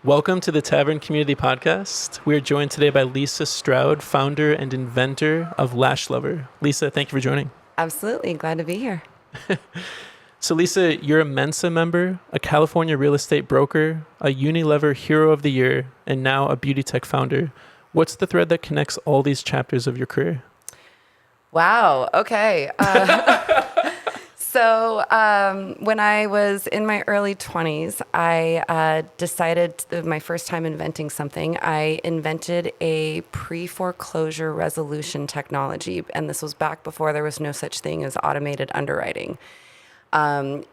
Welcome to the Tavern Community Podcast. We are joined today by Lisa Stroud, founder and inventor of Lash Lover. Lisa, thank you for joining. Absolutely. Glad to be here. So Lisa, you're a Mensa member, a California real estate broker, a Unilever Hero of the Year, and now a beauty tech founder. What's the thread that connects all these chapters of your career? Wow. Okay. So when I was in my early 20s, I decided my first time inventing something. I invented a pre-foreclosure resolution technology, and this was back before there was no such thing as automated underwriting. Because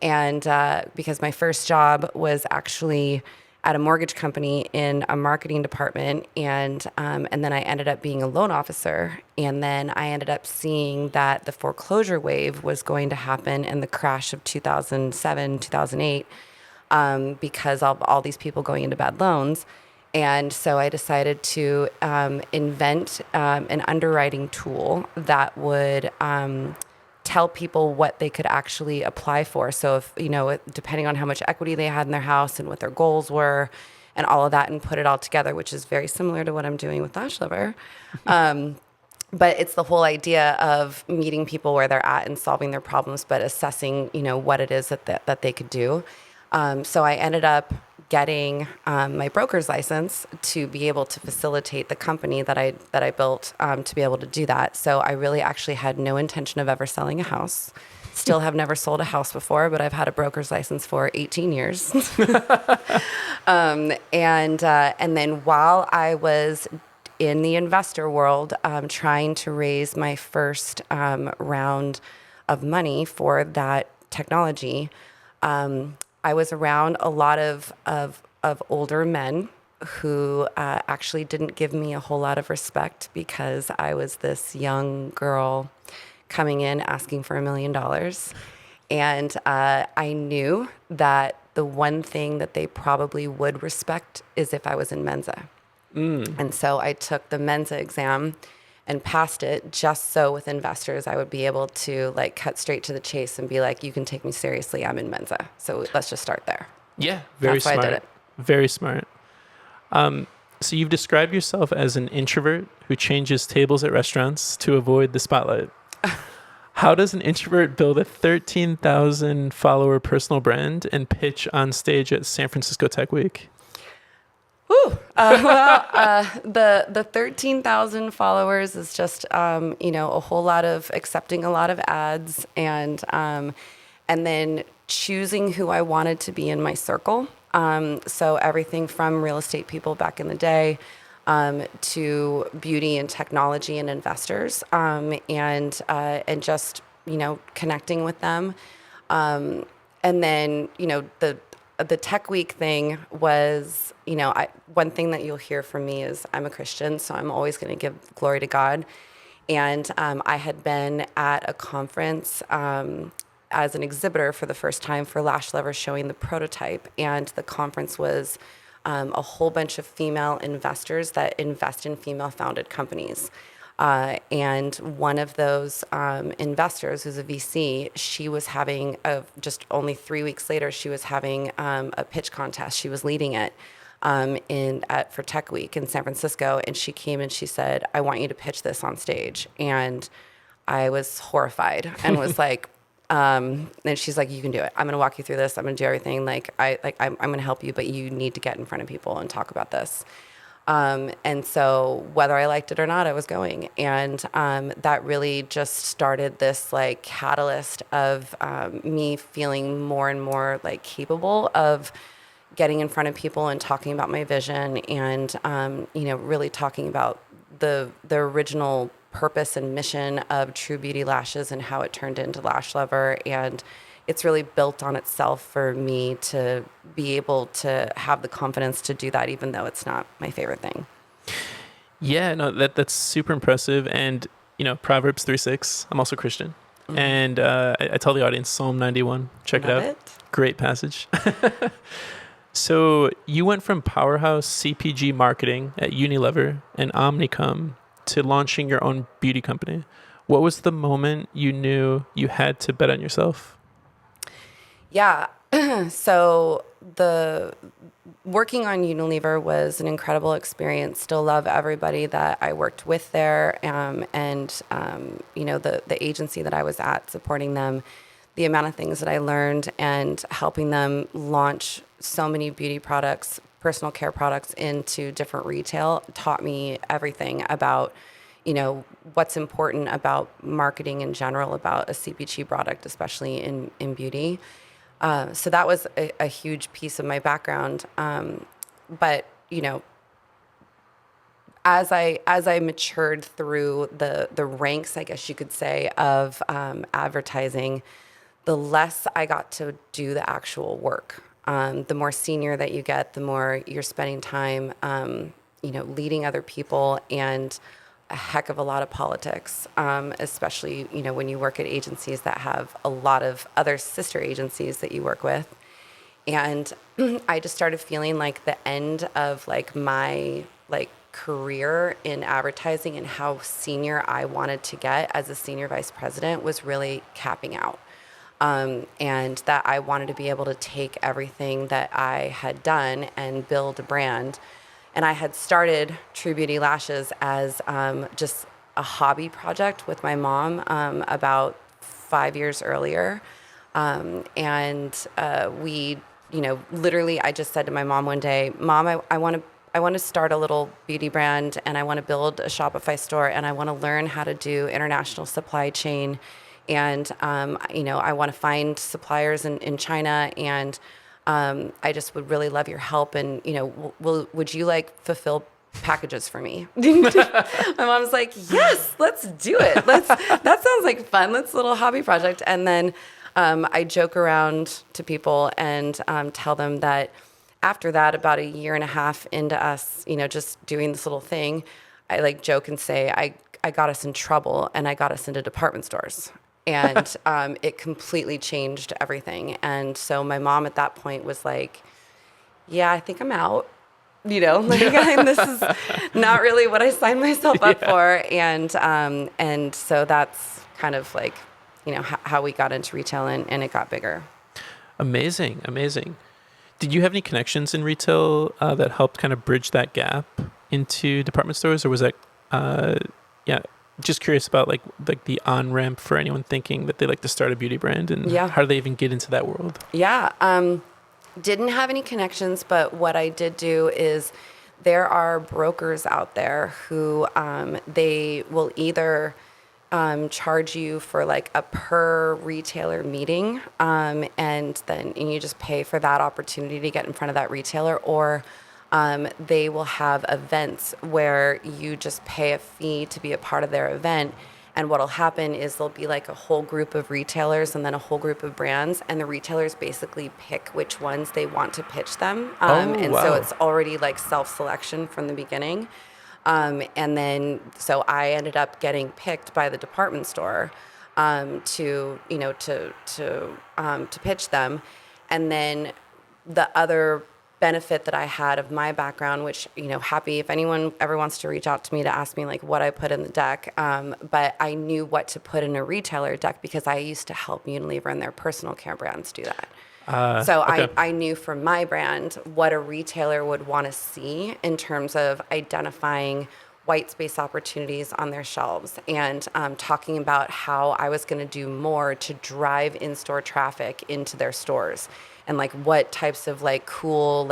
my first job was actually at a mortgage company in a marketing department, and then I ended up being a loan officer, and then I ended up seeing that the foreclosure wave was going to happen in the crash of 2007, 2008, because of all these people going into bad loans. And so I decided to invent an underwriting tool that would tell people what they could actually apply for. So if, depending on how much equity they had in their house and what their goals were and all of that, and put it all together, which is very similar to what I'm doing with Lash Lover. But it's the whole idea of meeting people where they're at and solving their problems, but assessing, what it is that they could do. So I ended up getting my broker's license to be able to facilitate the company that I built to be able to do that. So I really actually had no intention of ever selling a house. Still have never sold a house before, but I've had a broker's license for 18 years. And then while I was in the investor world, trying to raise my first round of money for that technology, I was around a lot of older men who actually didn't give me a whole lot of respect because I was this young girl coming in asking for $1 million. And I knew that the one thing that they probably would respect is if I was in Mensa. And so I took the Mensa exam and passed it just so with investors I would be able to cut straight to the chase and be like, you can take me seriously, I'm in Mensa. So let's just start there. Yeah, very smart. That's why I did it. Very smart. So you've described yourself as an introvert who changes tables at restaurants to avoid the spotlight. How does an introvert build a 13,000 follower personal brand and pitch on stage at San Francisco Tech Week? The 13,000 followers is just, a whole lot of accepting a lot of ads and then choosing who I wanted to be in my circle. So everything from real estate people back in the day to beauty and technology and investors, and just, connecting with them. And then, the Tech Week thing was, one thing that you'll hear from me is I'm a Christian, so I'm always going to give glory to God. And I had been at a conference as an exhibitor for the first time for Lash Lover, showing the prototype. And the conference was a whole bunch of female investors that invest in female-founded companies. And one of those investors, who's a VC, she was having just only 3 weeks later, she was having a pitch contest. She was leading it for Tech Week in San Francisco, and she came and she said, "I want you to pitch this on stage." And I was horrified and was like, and she's like, "You can do it. I'm going to walk you through this. I'm going to do everything. I'm going to help you, but you need to get in front of people and talk about this." And so whether I liked it or not, I was going. And that really just started this catalyst of me feeling more and more capable of getting in front of people and talking about my vision and, really talking about the original purpose and mission of True Beauty Lashes and how it turned into Lash Lover. And it's really built on itself for me to be able to have the confidence to do that, even though it's not my favorite thing. Yeah, no, that's super impressive. And, Proverbs 3:6, I'm also Christian. Mm-hmm. And I tell the audience, Psalm 91, check it out. Great passage. So you went from powerhouse CPG marketing at Unilever and Omnicom to launching your own beauty company. What was the moment you knew you had to bet on yourself? Yeah, So the working on Unilever was an incredible experience. Still love everybody that I worked with there, and the agency that I was at, supporting them. The amount of things that I learned and helping them launch so many beauty products, personal care products into different retail taught me everything about, what's important about marketing in general, about a CPG product, especially in beauty. So that was a huge piece of my background. But as I matured through the ranks, I guess you could say, of advertising, the less I got to do the actual work. The more senior that you get, the more you're spending time, leading other people, and a heck of a lot of politics, especially, when you work at agencies that have a lot of other sister agencies that you work with. And I just started feeling like the end of my career in advertising and how senior I wanted to get as a senior vice president was really capping out. And that I wanted to be able to take everything that I had done and build a brand. And I had started True Beauty Lashes as just a hobby project with my mom about 5 years earlier. We, literally, I just said to my mom one day, Mom, I want to start a little beauty brand, and I want to build a Shopify store, and I want to learn how to do international supply chain. And, I want to find suppliers in China, and I just would really love your help. And, would you fulfill packages for me? My mom's like, yes, let's do it. That sounds like fun. Let's a little hobby project. And then I joke around to people and tell them that after that, about a year and a half into us, just doing this little thing, I joke and say, I got us in trouble, and I got us into department stores. And it completely changed everything. And so my mom at that point was like, yeah, I think I'm out. This is not really what I signed myself up for. And so that's kind of how we got into retail, and it got bigger. Amazing. Did you have any connections in retail that helped kind of bridge that gap into department stores, or was that, just curious about the on-ramp for anyone thinking that they like to start a beauty brand, and how do they even get into that world? Didn't have any connections, but what I did do is there are brokers out there who they will either charge you for a per retailer meeting, and you just pay for that opportunity to get in front of that retailer, or they will have events where you just pay a fee to be a part of their event. And what'll happen is there'll be a whole group of retailers and then a whole group of brands, and the retailers basically pick which ones they want to pitch them. So it's already self-selection from the beginning. And then, so I ended up getting picked by the department store to pitch them. And then the other benefit that I had of my background, which, happy if anyone ever wants to reach out to me to ask me what I put in the deck. But I knew what to put in a retailer deck because I used to help Unilever and their personal care brands do that. Okay. I knew from my brand what a retailer would want to see in terms of identifying white space opportunities on their shelves, and talking about how I was going to do more to drive in-store traffic into their stores, and what types of cool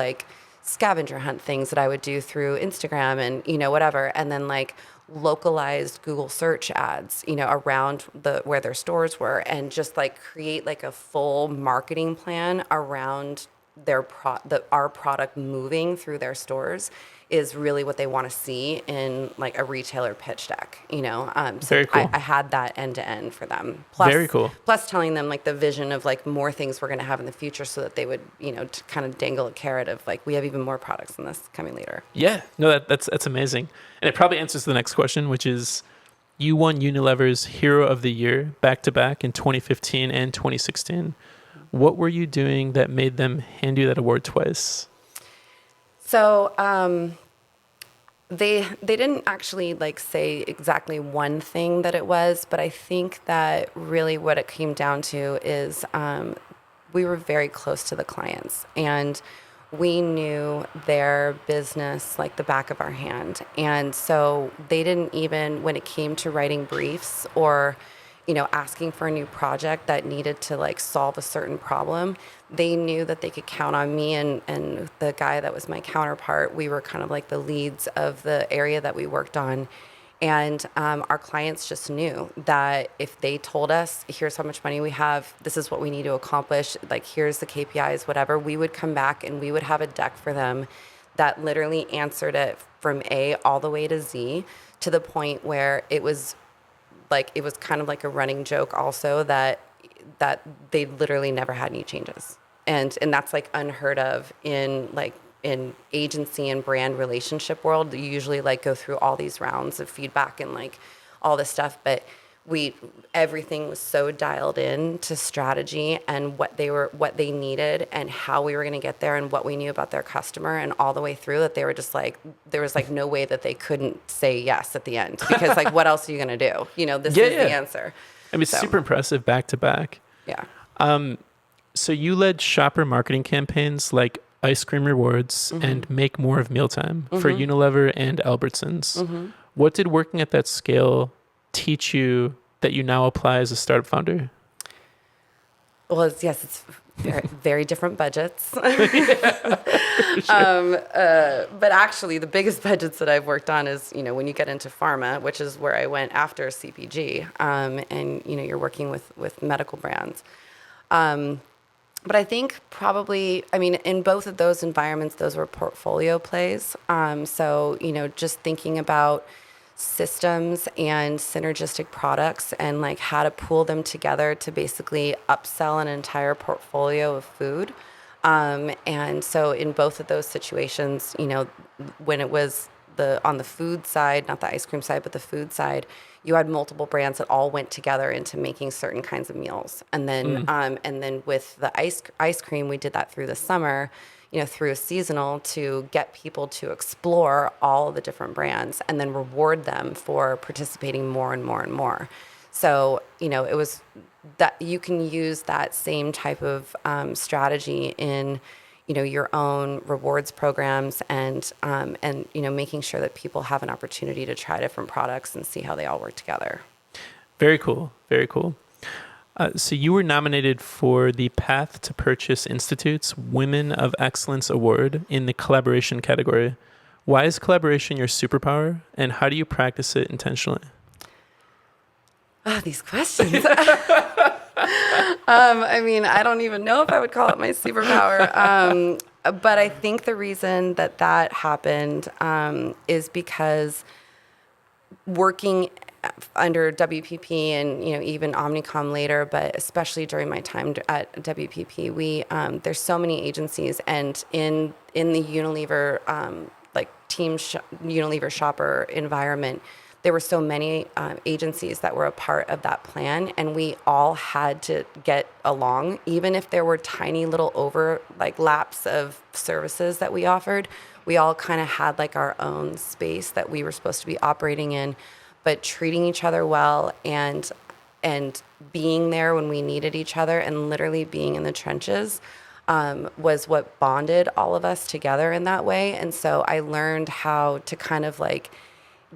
scavenger hunt things that I would do through Instagram and whatever, and then localized Google search ads around where their stores were, and just create a full marketing plan around our product moving through their stores is really what they want to see in a retailer pitch deck, So Very cool. I had that end to end for them. Plus, very cool. Plus telling them the vision of more things we're going to have in the future, so that they would, to kind of dangle a carrot of we have even more products than this coming later. Yeah, no, that's amazing. And it probably answers the next question, which is, you won Unilever's Hero of the Year back-to-back in 2015 and 2016. What were you doing that made them hand you that award twice? So they didn't actually say exactly one thing that it was, but I think that really what it came down to is were very close to the clients, and we knew their business like the back of our hand. And so they didn't even, when it came to writing briefs or, asking for a new project that needed to like solve a certain problem, they knew that they could count on me and the guy that was my counterpart. We were kind of like the leads of the area that we worked on. And our clients just knew that if they told us, here's how much money we have, this is what we need to accomplish, like here's the KPIs, whatever, we would come back and we would have a deck for them that literally answered it from A all the way to Z, to the point where it was kind of like a running joke also that they literally never had any changes. And that's like unheard of in agency and brand relationship world. You usually like go through all these rounds of feedback and like all this stuff, but everything was so dialed in to strategy and what they needed and how we were going to get there and what we knew about their customer and all the way through, that they were just like, there was like no way that they couldn't say yes at the end, because like, what else are you going to do? This is the answer. I mean, it's super impressive back to back. Yeah. So you led shopper marketing campaigns like Ice Cream Rewards and Make More of Mealtime for Unilever and Albertsons. What did working at that scale teach you that you now apply as a startup founder? Well, it's very, very different budgets. Sure. But actually, the biggest budgets that I've worked on is, when you get into pharma, which is where I went after CPG, and, you're working with medical brands. But I think probably, in both of those environments, those were portfolio plays. So, just thinking about systems and synergistic products and like how to pool them together to basically upsell an entire portfolio of food. And so in both of those situations, when it was on the food side, not the ice cream side, but the food side, you had multiple brands that all went together into making certain kinds of meals. And then with the ice cream, we did that through the summer, through a seasonal, to get people to explore all of the different brands and then reward them for participating more and more and more. So, it was that you can use that same type of strategy in, your own rewards programs and making sure that people have an opportunity to try different products and see how they all work together. Very cool. Very cool. So you were nominated for the Path to Purchase Institute's Women of Excellence Award in the collaboration category. Why is collaboration your superpower, and how do you practice it intentionally? Oh, these questions. I don't even know if I would call it my superpower. But I think the reason that happened is because working under WPP and even Omnicom later, but especially during my time at WPP, we there's so many agencies, and in the Unilever Unilever shopper environment, there were so many agencies that were a part of that plan, and we all had to get along, even if there were tiny little laps of services that we offered. We all kind of had like our own space that we were supposed to be operating in, but treating each other well and being there when we needed each other and literally being in the trenches was what bonded all of us together in that way. And so I learned how to kind of like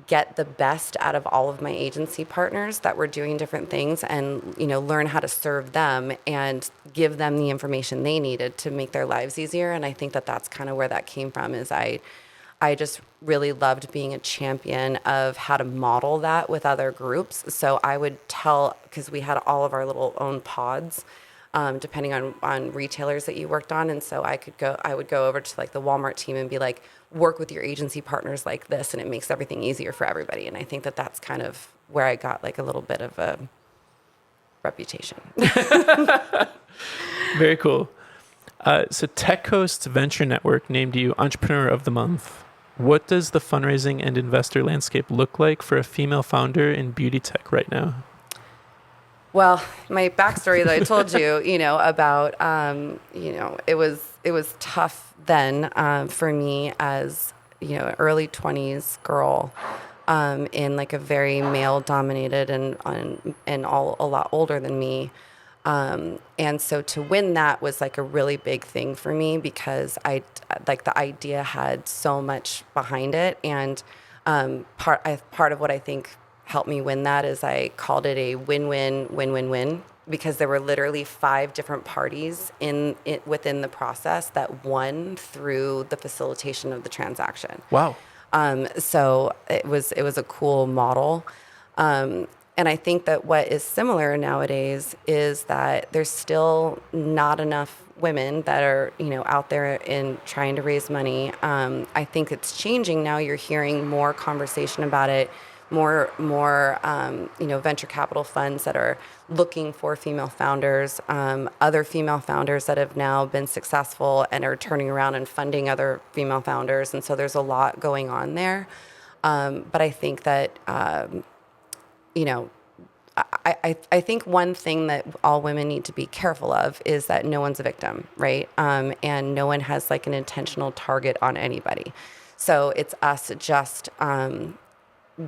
get the best out of all of my agency partners that were doing different things, and learn how to serve them and give them the information they needed to make their lives easier. And I think that that's kind of where that came from, is I just really loved being a champion of how to model that with other groups. So I would tell, because we had all of our little own pods, depending on retailers that you worked on. And so I would go over to like the Walmart team and be like, work with your agency partners like this, and it makes everything easier for everybody. And I think that that's kind of where I got like a little bit of a reputation. Very cool. So TechCoast's Venture Network named you Entrepreneur of the Month. What does the fundraising and investor landscape look like for a female founder in beauty tech right now? Well, my backstory that I told you, about, it was tough then for me as, early 20s girl in like a very male dominated and all a lot older than me And so to win that was like a really big thing for me because the idea had so much behind it. And part of what I think helped me win that is I called it a win-win-win-win-win because there were literally 5 different parties within the process that won through the facilitation of the transaction. Wow. So it was a cool model. And I think that what is similar nowadays is that there's still not enough women that are, out there in trying to raise money. I think it's changing now. You're hearing more conversation about it, more venture capital funds that are looking for female founders, other female founders that have now been successful and are turning around and funding other female founders. And so there's a lot going on there. But I think that, I think one thing that all women need to be careful of is that no one's a victim, right? And no one has like an intentional target on anybody. So it's us just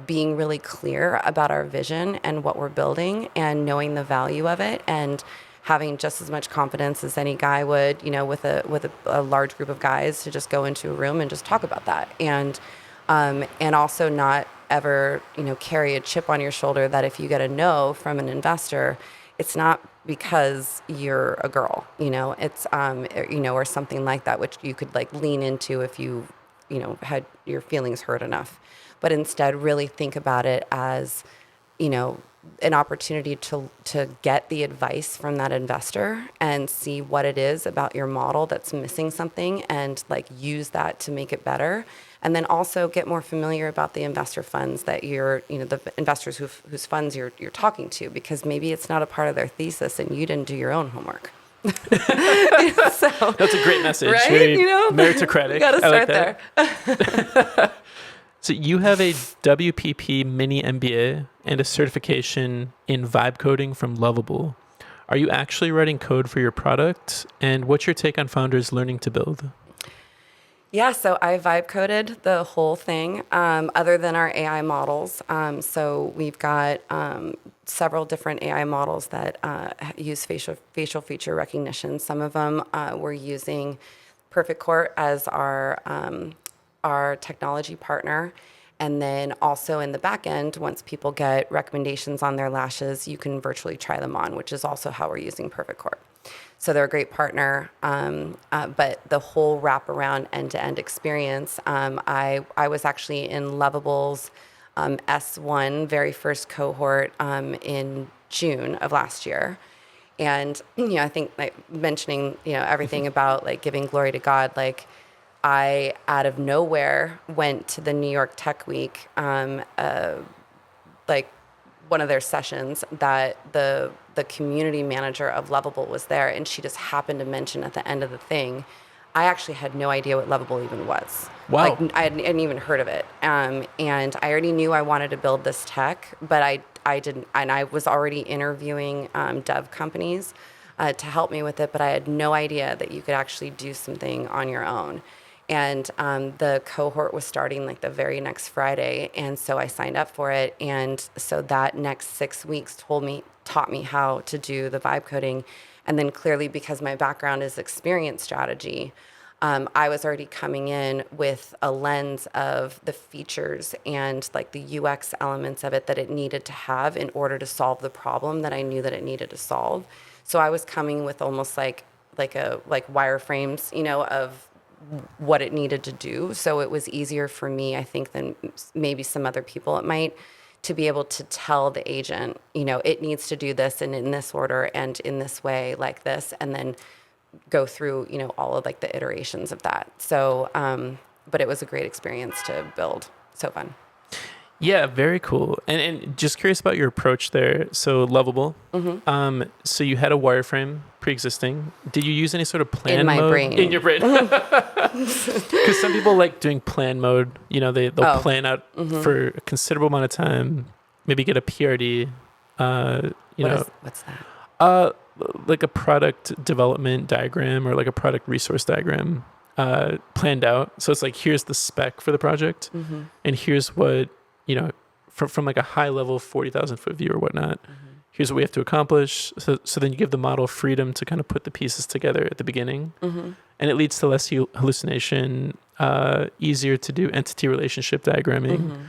being really clear about our vision and what we're building and knowing the value of it and having just as much confidence as any guy would, with a large group of guys to just go into a room and just talk about that. And also not ever, carry a chip on your shoulder that if you get a no from an investor, it's not because you're a girl, it's, or something like that, which you could like lean into if you, had your feelings hurt enough, but instead really think about it as, an opportunity to get the advice from that investor and see what it is about your model that's missing something and like use that to make it better. And then also get more familiar about the investor funds that the investors whose funds you're talking to, because maybe it's not a part of their thesis and you didn't do your own homework. So, that's a great message. Right? Very meritocratic. You got to start there. So you have a WPP mini MBA and a certification in vibe coding from Lovable. Are you actually writing code for your product? And what's your take on founders learning to build? Yeah, so I vibe coded the whole thing, other than our AI models. So we've got several different AI models that use facial feature recognition. Some of them we're using Perfect Court as our technology partner. And then also in the back end, once people get recommendations on their lashes, you can virtually try them on, which is also how we're using Perfect Court. So they're a great partner, but the whole wraparound end-to-end experience, I was actually in Lovable's S1, very first cohort in June of last year. And, I think like mentioning, everything about like giving glory to God, like I, out of nowhere, went to the New York Tech Week, like one of their sessions that the community manager of Lovable was there, and she just happened to mention at the end of the thing, I actually had no idea what Lovable even was. Wow. Like I hadn't even heard of it. And I already knew I wanted to build this tech, but I didn't, and I was already interviewing dev companies to help me with it, but I had no idea that you could actually do something on your own. And the cohort was starting like the very next Friday. And so I signed up for it. And so that next 6 weeks taught me how to do the vibe coding. And then clearly, because my background is experience strategy, I was already coming in with a lens of the features and like the UX elements of it that it needed to have in order to solve the problem that I knew that it needed to solve. So I was coming with almost like wireframes, of what it needed to do. So it was easier for me, I think, than maybe some other people it might, to be able to tell the agent, it needs to do this and in this order and in this way like this, and then go through, all of like the iterations of that. So, but it was a great experience to build. So fun. Yeah, very cool. And just curious about your approach there. So Lovable. Mm-hmm. So you had a wireframe pre-existing. Did you use any sort of plan in my mode? brain? In your brain. Because some people like doing plan mode. They'll plan out for a considerable amount of time. Maybe get a PRD. What's that? Like a product development diagram or like a product resource diagram planned out. So it's like, here's the spec for the project, and here's what, from like a high level 40,000 foot view or whatnot, here's what we have to accomplish. So then you give the model freedom to kind of put the pieces together at the beginning. And it leads to less hallucination, easier to do entity relationship diagramming,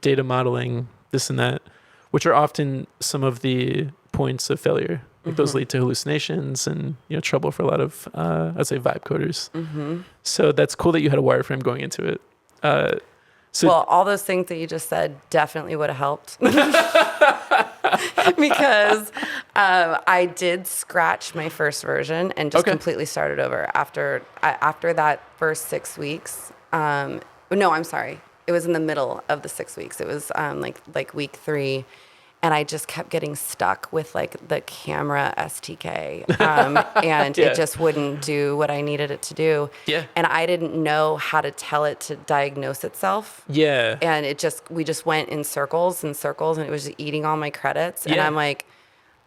data modeling, this and that, which are often some of the points of failure. Like those lead to hallucinations and trouble for a lot of I'd say vibe coders. So that's cool that you had a wireframe going into it. Well, all those things that you just said definitely would have helped. Because I did scratch my first version and just completely started over after that first 6 weeks. No, I'm sorry. It was in the middle of the 6 weeks. It was like week 3. And I just kept getting stuck with like the camera STK, and it just wouldn't do what I needed it to do. Yeah. And I didn't know how to tell it to diagnose itself. Yeah. And we just went in circles and circles, and it was eating all my credits. And I'm like,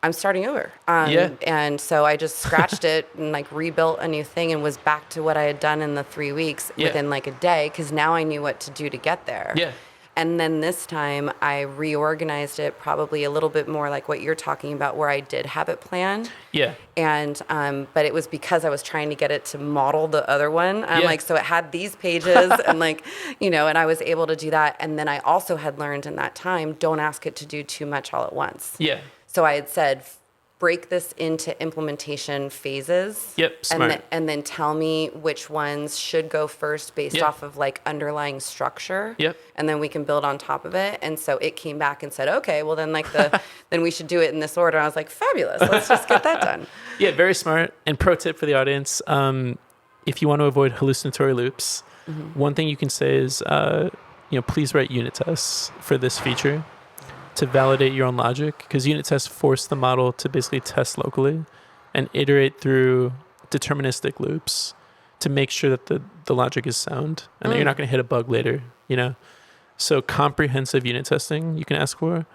I'm starting over. And so I just scratched it and like rebuilt a new thing and was back to what I had done in the 3 weeks within like a day, because now I knew what to do to get there. Yeah. And then this time I reorganized it probably a little bit more like what you're talking about, where I did have it planned. Yeah. And, but it was because I was trying to get it to model the other one. I'm like, so it had these pages and like, and I was able to do that. And then I also had learned in that time, don't ask it to do too much all at once. Yeah. So I had said, break this into implementation phases. Yep, smart. And then tell me which ones should go first based off of like underlying structure. Yep. And then we can build on top of it. And so it came back and said, okay, well then like then we should do it in this order. I was like, fabulous. Let's just get that done. Yeah, very smart. And pro tip for the audience, if you want to avoid hallucinatory loops, one thing you can say is, please write unit tests for this feature to validate your own logic, because unit tests force the model to basically test locally and iterate through deterministic loops to make sure that the logic is sound and that you're not going to hit a bug later, So comprehensive unit testing you can ask for.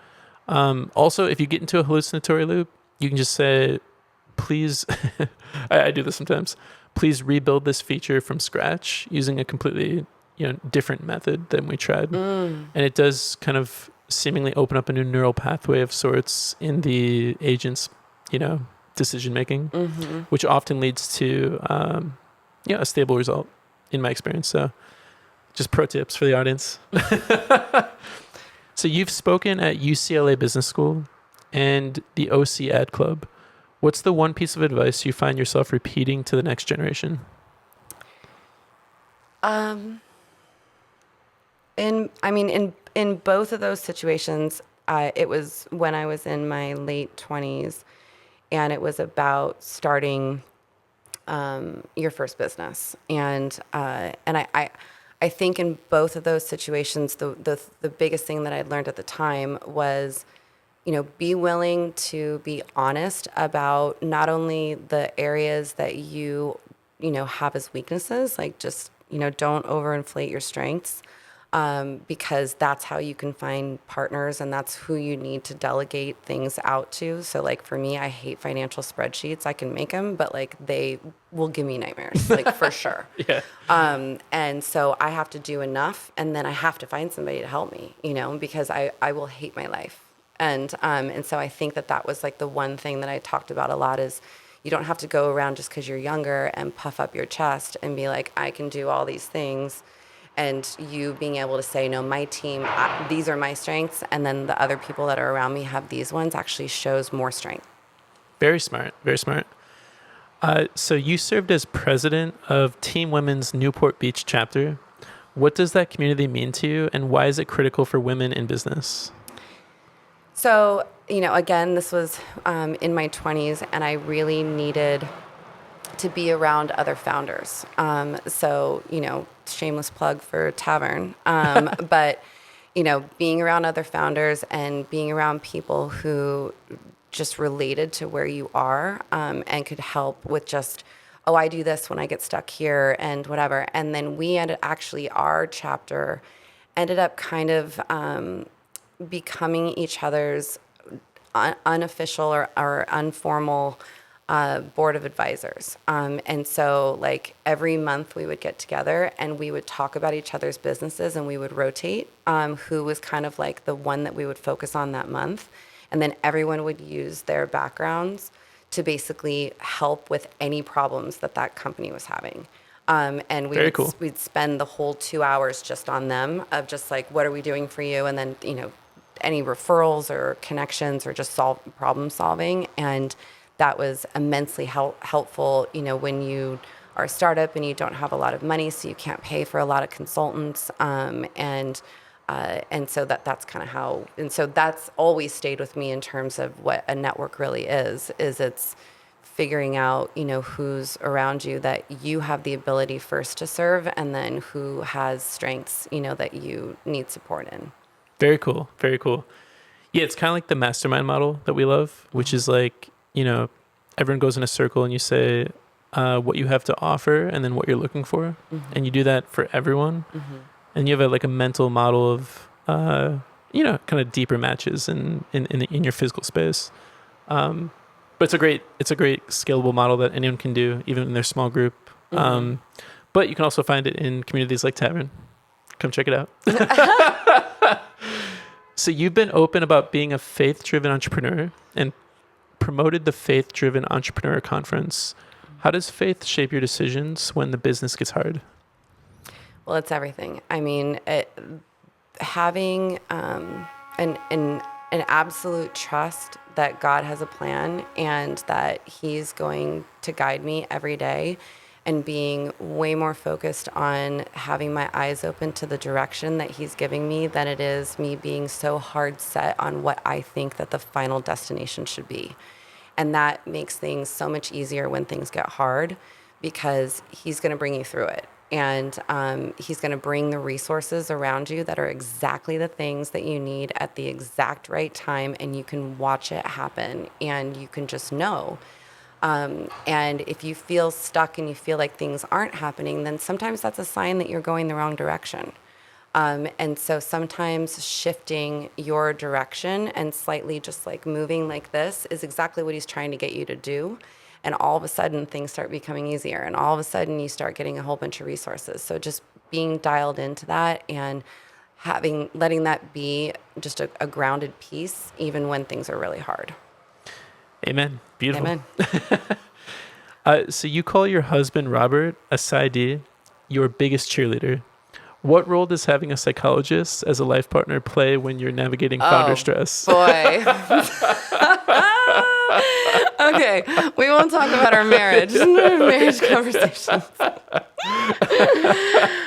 Also, if you get into a hallucinatory loop, you can just say, please, I do this sometimes, please rebuild this feature from scratch using a completely different method than we tried. And it does kind of seemingly open up a new neural pathway of sorts in the agent's, decision making, which often leads to, a stable result in my experience. So just pro tips for the audience. So you've spoken at UCLA Business School and the OC Ad Club. What's the one piece of advice you find yourself repeating to the next generation? In both of those situations, it was when I was in my late 20s, and it was about starting your first business. And I think in both of those situations, the biggest thing that I'd learned at the time was, be willing to be honest about not only the areas that you have as weaknesses, like just, don't overinflate your strengths. Because that's how you can find partners, and that's who you need to delegate things out to. So like for me, I hate financial spreadsheets. I can make them, but like they will give me nightmares, like for sure. Yeah. And so I have to do enough, and then I have to find somebody to help me, because I will hate my life. And so I think that was like the one thing that I talked about a lot is you don't have to go around just because you're younger and puff up your chest and be like, I can do all these things. And you being able to say, no, my team, these are my strengths, and then the other people that are around me have these ones, actually shows more strength. Very smart. Very smart. So you served as president of Team Women's Newport Beach chapter. What does that community mean to you, and why is it critical for women in business? So, again, this was in my 20s, and I really needed to be around other founders. So, shameless plug for Tavern. But, being around other founders and being around people who just related to where you are and could help with just, oh, I do this when I get stuck here and whatever. And then our chapter ended up kind of becoming each other's unofficial or informal board of advisors. And so like every month we would get together and we would talk about each other's businesses, and we would rotate who was kind of like the one that we would focus on that month. And then everyone would use their backgrounds to basically help with any problems that company was having. And Very cool. we'd spend the whole 2 hours just on them of just like, what are we doing for you? And then, any referrals or connections or just problem solving. And that was immensely helpful, when you are a startup and you don't have a lot of money, so you can't pay for a lot of consultants. And so that's kind of how, and so that's always stayed with me in terms of what a network really is it's figuring out, who's around you that you have the ability first to serve, and then who has strengths, that you need support in. Very cool. Very cool. Yeah, it's kind of like the mastermind model that we love, which is like, everyone goes in a circle and you say what you have to offer and then what you're looking for. Mm-hmm. And you do that for everyone. Mm-hmm. And you have a mental model of, kind of deeper matches in your physical space. But it's a great scalable model that anyone can do, even in their small group. Mm-hmm. But you can also find it in communities like Tavern. Come check it out. So you've been open about being a faith-driven entrepreneur and promoted the Faith-Driven Entrepreneur Conference. How does faith shape your decisions when the business gets hard? Well, it's everything. I mean, having an absolute trust that God has a plan and that He's going to guide me every day, and being way more focused on having my eyes open to the direction that He's giving me than it is me being so hard set on what I think that the final destination should be. And that makes things so much easier when things get hard, because He's going to bring you through it. And He's going to bring the resources around you that are exactly the things that you need at the exact right time, and you can watch it happen, and you can just know. And if you feel stuck and you feel like things aren't happening, then sometimes that's a sign that you're going the wrong direction. And so sometimes shifting your direction and slightly just like moving like this is exactly what He's trying to get you to do. And all of a sudden things start becoming easier, and all of a sudden you start getting a whole bunch of resources. So just being dialed into that and letting that be just a grounded piece, even when things are really hard. Amen. Beautiful. Amen. So you call your husband, Robert, a PsyD, your biggest cheerleader. What role does having a psychologist as a life partner play when you're navigating founder stress? Boy. Okay, we won't talk about our marriage conversations.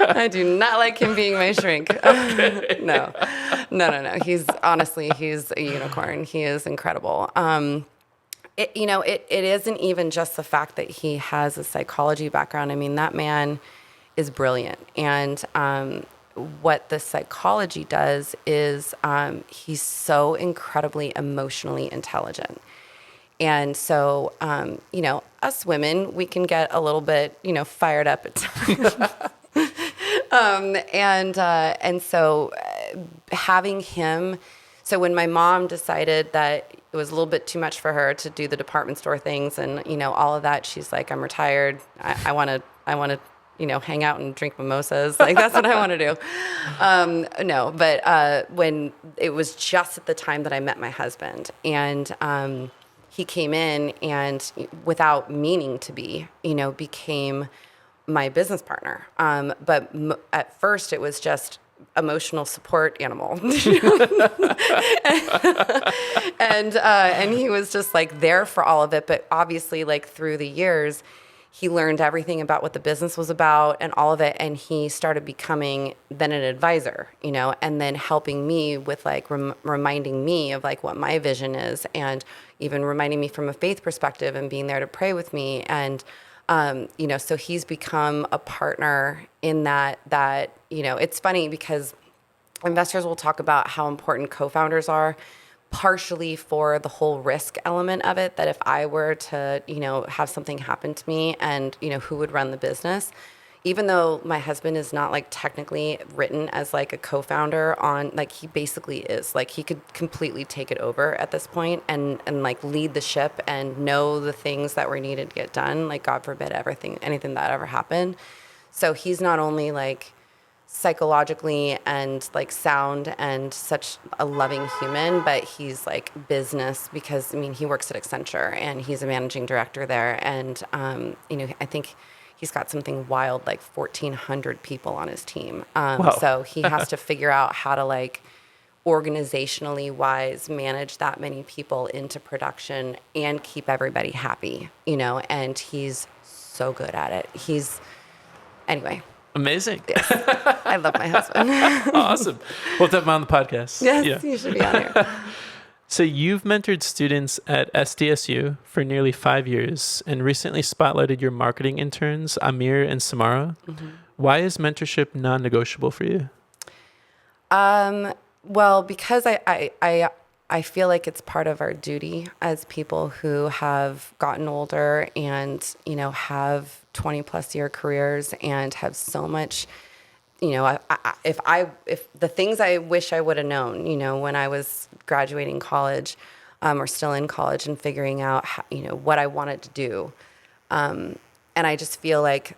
I do not like him being my shrink. Okay. No. He's a unicorn. He is incredible. It isn't even just the fact that he has a psychology background. I mean, that man is brilliant. And what the psychology does is he's so incredibly emotionally intelligent. And so, us women, we can get a little bit, fired up at times. And so having him, so when my mom decided that it was a little bit too much for her to do the department store things and, all of that, she's like, I'm retired. I want to, hang out and drink mimosas. Like, that's what I want to do. But when it was just at the time that I met my husband, and he came in and without meaning to be, became my business partner. But at first it was just emotional support animal. And he was just like there for all of it. But obviously, like, through the years, he learned everything about what the business was about and all of it. And he started becoming then an advisor, and then helping me with like reminding me of like what my vision is, and even reminding me from a faith perspective and being there to pray with me. And, so he's become a partner in that, it's funny because investors will talk about how important co-founders are, partially for the whole risk element of it, that if I were to, have something happen to me and, who would run the business, even though my husband is not like technically written as like a co-founder on, like, he basically is, like, he could completely take it over at this point and like lead the ship and know the things that were needed to get done. Like, God forbid anything that ever happened. So he's not only like psychologically and like sound and such a loving human, but he's like business because I mean he works at Accenture and he's a managing director there, and I think he's got something wild like 1,400 people on his team. Wow. So he has to figure out how to like organizationally wise manage that many people into production and keep everybody happy, and he's so good at it. Anyway. Amazing. Yes. I love my husband. Awesome. We'll have him on the podcast. Yes, Yeah. you should be on here. So you've mentored students at SDSU for nearly 5 years and recently spotlighted your marketing interns, Amir and Samara. Mm-hmm. Why is mentorship non-negotiable for you? Well, because I feel like it's part of our duty as people who have gotten older and, have 20 plus year careers and have so much, if the things I wish I would have known, when I was graduating college, or still in college and figuring out, how, what I wanted to do. And I just feel like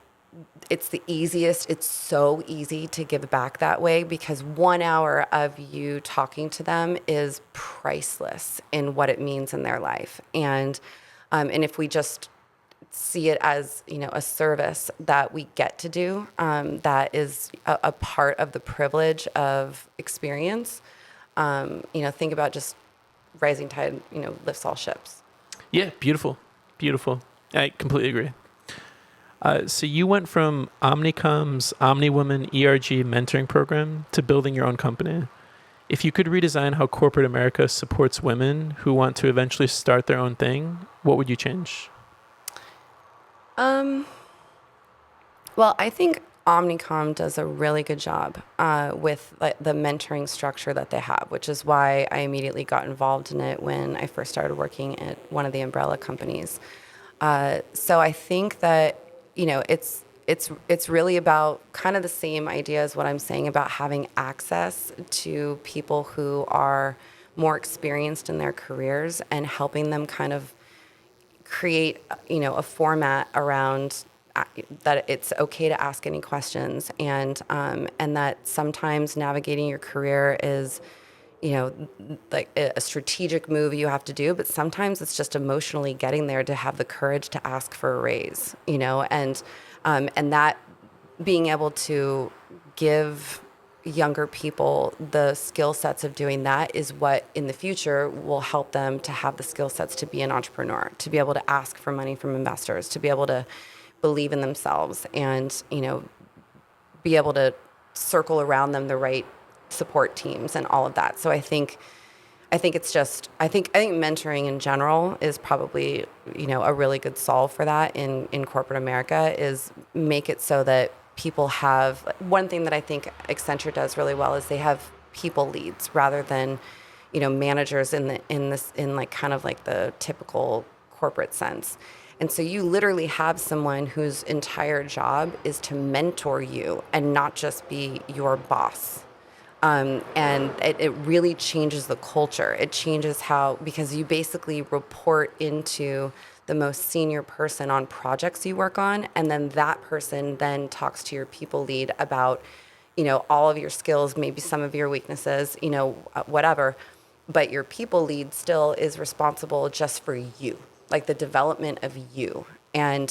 it's so easy to give back that way because 1 hour of you talking to them is priceless in what it means in their life. And if we just see it as, a service that we get to do, that is a part of the privilege of experience, think about just rising tide, lifts all ships. Yeah, beautiful. Beautiful. I completely agree. So you went from Omnicom's OmniWoman ERG mentoring program to building your own company. If you could redesign how corporate America supports women who want to eventually start their own thing, what would you change? Well, I think Omnicom does a really good job with like, the mentoring structure that they have, which is why I immediately got involved in it when I first started working at one of the umbrella companies. So I think that it's really about kind of the same idea as what I'm saying about having access to people who are more experienced in their careers and helping them kind of create, a format around that it's okay to ask any questions and that sometimes navigating your career is, like a strategic move you have to do, but sometimes it's just emotionally getting there to have the courage to ask for a raise, and that being able to give younger people the skill sets of doing that is what in the future will help them to have the skill sets to be an entrepreneur, to be able to ask for money from investors, to be able to believe in themselves and, be able to circle around them the right support teams and all of that. So I think it's just, I think mentoring in general is probably, a really good solve for that in corporate America is make it so that people have, one thing that I think Accenture does really well is they have people leads rather than, managers in like kind of like the typical corporate sense. And so you literally have someone whose entire job is to mentor you and not just be your boss. And it really changes the culture. It changes because you basically report into the most senior person on projects you work on, and then that person then talks to your people lead about, all of your skills, maybe some of your weaknesses, whatever. But your people lead still is responsible just for you, like the development of you. And,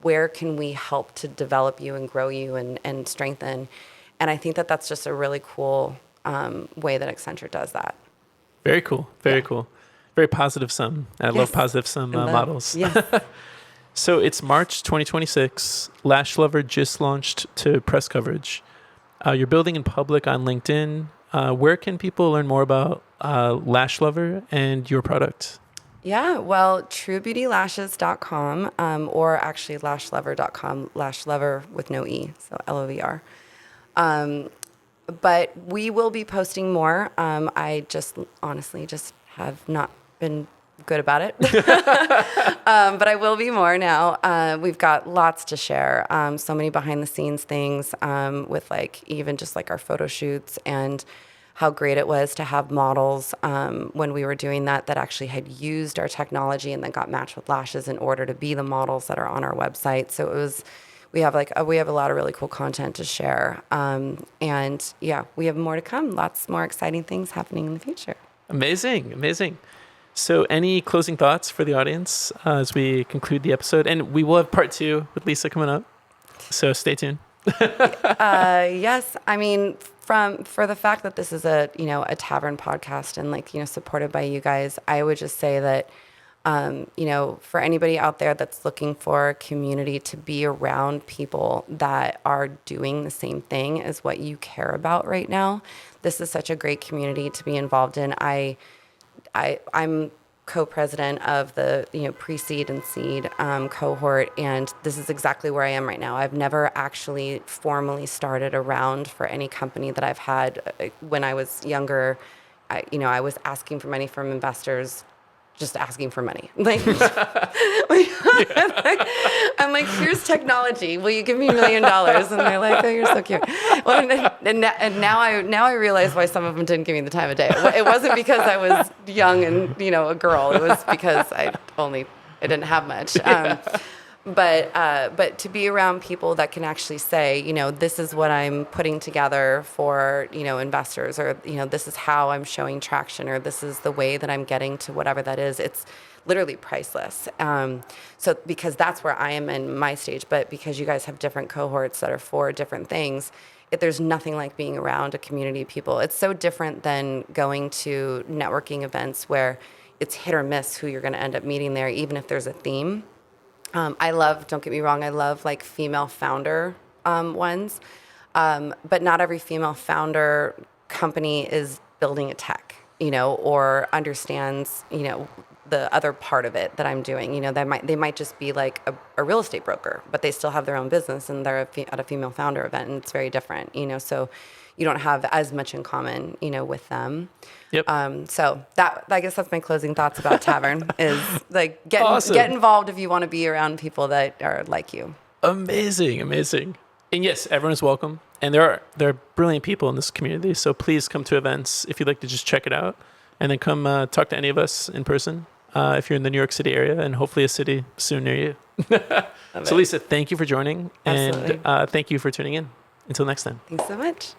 where can we help to develop you and grow you and strengthen? And I think that that's just a really cool way that Accenture does that. Very cool. Very cool. Very positive sum. I love positive sum models. Yes. So it's March 2026. Lash Lover just launched to press coverage. You're building in public on LinkedIn. Where can people learn more about Lash Lover and your product? Yeah, well, truebeautylashes.com or actually lashlover.com, lash lover with no E, so LOVR. But we will be posting more. I just honestly just have not been good about it. But I will be more now. We've got lots to share. So many behind the scenes things with like even just like our photo shoots and how great it was to have models when we were doing that actually had used our technology and then got matched with lashes in order to be the models that are on our website. So we have a lot of really cool content to share. And yeah, we have more to come. Lots more exciting things happening in the future. Amazing. So any closing thoughts for the audience as we conclude the episode? And we will have part 2 with Lisa coming up. So stay tuned. Yes. I mean, for the fact that this is a Tavern podcast and supported by you guys, I would just say that, for anybody out there that's looking for a community to be around people that are doing the same thing as what you care about right now, this is such a great community to be involved in. I'm co-president of the pre-seed and seed cohort, and this is exactly where I am right now. I've never actually formally started a round for any company that I've had. When I was younger, I was asking for money from investors, just asking for money. I'm like, here's technology. Will you give me $1 million? And they're like, oh, you're so cute. Well, and now I realize why some of them didn't give me the time of day. It wasn't because I was young and a girl. It was because I didn't have much. But to be around people that can actually say, this is what I'm putting together for, investors, or, this is how I'm showing traction, or this is the way that I'm getting to whatever that is, it's literally priceless. So because that's where I am in my stage, but because you guys have different cohorts that are for different things, there's nothing like being around a community of people. It's so different than going to networking events where it's hit or miss who you're going to end up meeting there, even if there's a theme. Don't get me wrong, I love female founder ones, but not every female founder company is building a tech, or understands, the other part of it that I'm doing. They might just be like a real estate broker, but they still have their own business and they're at a female founder event, and it's very different, so you don't have as much in common, with them. Yep. So I guess that's my closing thoughts about Tavern is get Awesome. Get involved if you want to be around people that are like you. Amazing. And yes, everyone is welcome. And there are brilliant people in this community. So please come to events if you'd like to just check it out, and then come talk to any of us in person if you're in the New York City area, and hopefully a city soon near you. So Lisa, thank you for joining. Absolutely. And thank you for tuning in. Until next time. Thanks so much.